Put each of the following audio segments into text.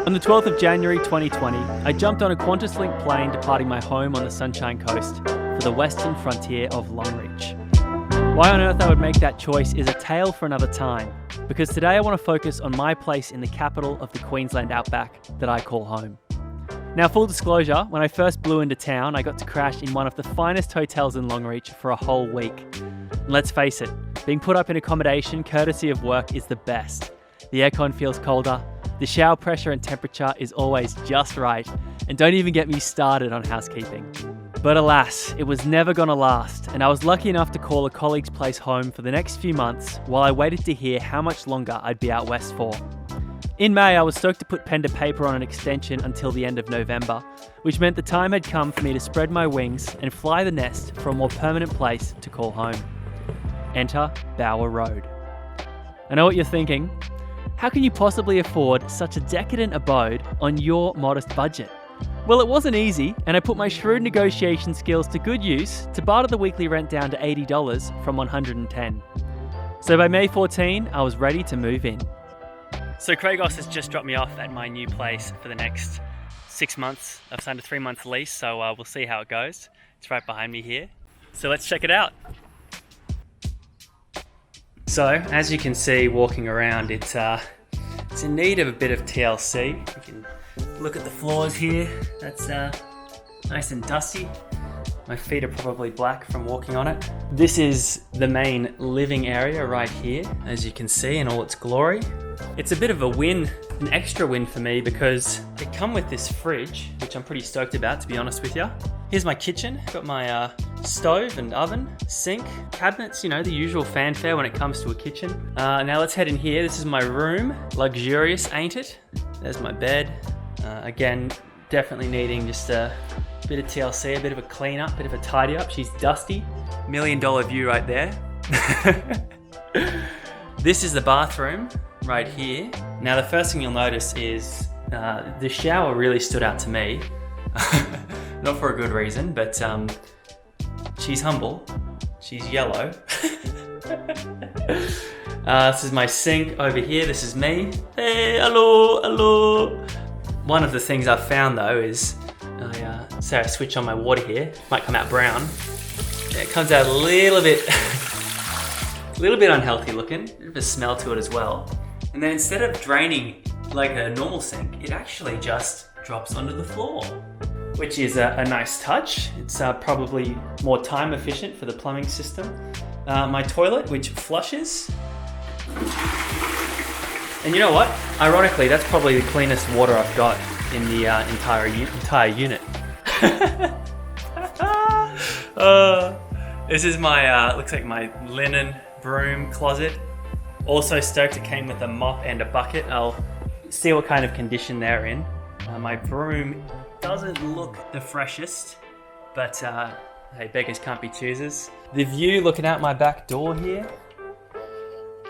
On the 12th of January 2020, I jumped on a Qantas-linked plane departing my home on the Sunshine Coast for the western frontier of Longreach. Why on earth I would make that choice is a tale for another time, because today I want to focus on my place in the capital of the Queensland outback that I call home. Now, full disclosure, when I first blew into town, I got to crash in one of the finest hotels in Longreach for a whole week. And let's face it, being put up in accommodation courtesy of work is the best. The aircon feels colder, the shower pressure and temperature is always just right, and don't even get me started on housekeeping. But alas, it was never gonna last, and I was lucky enough to call a colleague's place home for the next few months while I waited to hear how much longer I'd be out west for. In May, I was stoked to put pen to paper on an extension until the end of November, which meant the time had come for me to spread my wings and fly the nest for a more permanent place to call home. Enter Bower Road. I know what you're thinking. How can you possibly afford such a decadent abode on your modest budget? Well, it wasn't easy, and I put my shrewd negotiation skills to good use to barter the weekly rent down to $80 from $110. So by May 14, I was ready to move in. So Craig has just dropped me off at my new place for the next 6 months. I've signed a 3-month lease, so we'll see how it goes. It's right behind me here. So let's check it out. So, as you can see walking around, it's in need of a bit of TLC. You can look at the floors here. That's nice and dusty. My feet are probably black from walking on it. This is the main living area right here, as you can see in all its glory. It's a bit of a win, an extra win for me, because they come with this fridge, which I'm pretty stoked about, to be honest with you. Here's my kitchen. Got my stove and oven, sink, cabinets, you know, the usual fanfare when it comes to a kitchen. Now let's head in here. This is my room. Luxurious, ain't it? There's my bed. Again, definitely needing just a bit of TLC, a bit of a clean up, a bit of a tidy up. She's dusty. $1 million view right there. This is the bathroom right here. Now the first thing you'll notice is the shower really stood out to me. Not for a good reason, but she's humble. She's yellow. This is my sink over here. This is me. Hey, hello. One of the things I've found though is, say I switch on my water here, might come out brown. It comes out a little bit unhealthy looking, a bit of a smell to it as well. And then instead of draining like a normal sink, it actually just drops onto the floor, which is a nice touch. It's probably more time efficient for the plumbing system. My toilet, which flushes. And you know what? Ironically, that's probably the cleanest water I've got in the entire unit. This is my, looks like my linen broom closet. Also stoked it came with a mop and a bucket. I'll see what kind of condition they're in. My broom doesn't look the freshest, but hey, beggars can't be choosers. The view looking out my back door here.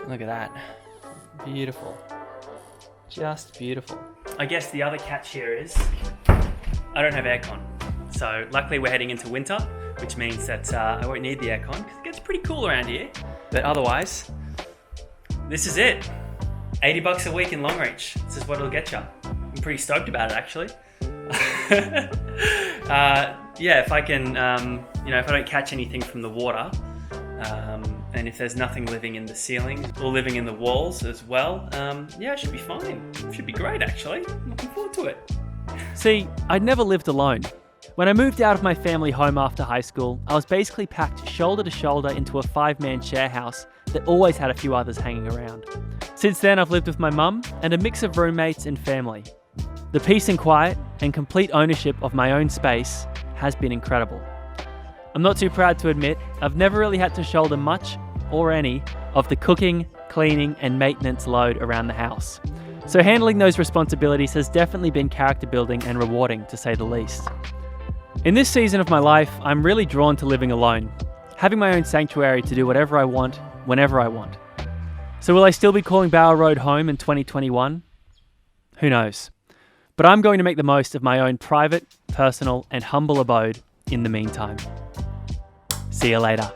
Look at that. Beautiful. Just beautiful. I guess the other catch here is I don't have aircon. So luckily we're heading into winter, which means that I won't need the aircon because it gets pretty cool around here. But otherwise, this is it. $80 a week in Longreach. This is what it'll get you. I'm pretty stoked about it actually. Yeah, if I can, if I don't catch anything from the water, and if there's nothing living in the ceiling or living in the walls as well, yeah, it should be fine. It should be great actually. I'm looking forward to it. See, I'd never lived alone. When I moved out of my family home after high school, I was basically packed shoulder to shoulder into a 5-man share house that always had a few others hanging around. Since then, I've lived with my mum and a mix of roommates and family. The peace and quiet and complete ownership of my own space has been incredible. I'm not too proud to admit, I've never really had to shoulder much or any of the cooking, cleaning and maintenance load around the house. So handling those responsibilities has definitely been character building and rewarding, to say the least. In this season of my life, I'm really drawn to living alone, having my own sanctuary to do whatever I want, whenever I want. So will I still be calling Bower Road home in 2021? Who knows? But I'm going to make the most of my own private, personal, and humble abode in the meantime. See you later.